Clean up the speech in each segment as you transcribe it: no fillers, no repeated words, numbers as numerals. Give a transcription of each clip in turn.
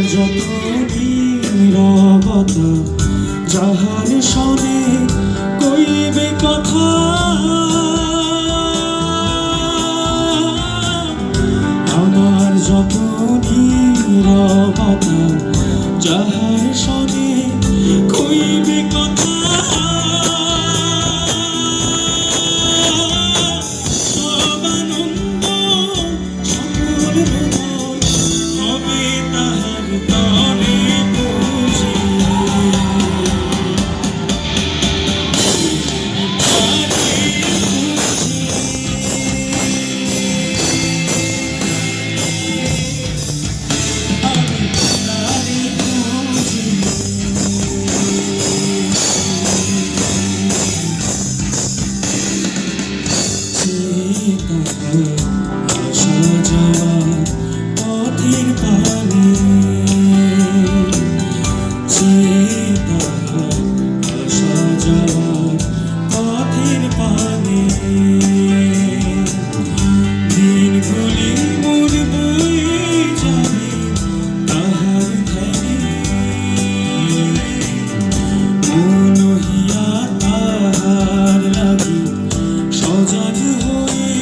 যত নীরবতা যাহার শোনে কইবে কথা আমার যত নীরবতা যাহার শোনে কইবে কথা সব আনন্দ সকল হৃদয় হবে তাহার তরে বুঝি আসা যাওয়া পথের পানে আসা যাওয়া পথের পানে দিনগুলি মোর বয়ে যাবে তাহার ধ্যানে মন হিয়া তাহার লাগি সজাগ হয়ে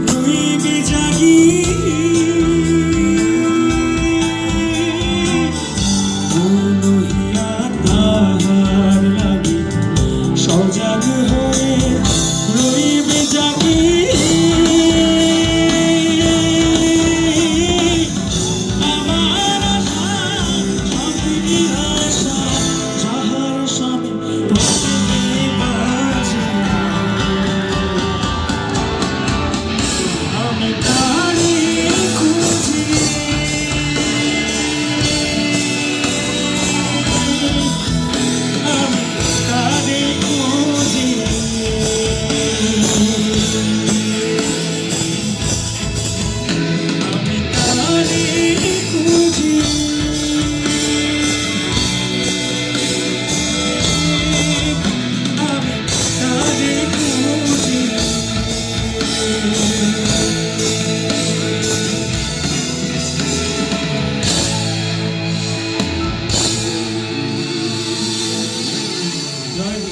রইবে জাগি মন হিয়া তাহার লাগি সজাগ হয়ে রইবে জাগি আমার আশা স্বপ্নের আশা যাহার সনে পথে বাজে আমি তারে খুঁজি আমি তারে খুঁজি আমি তারে খুঁজি আমি তারে খুঁজি জয়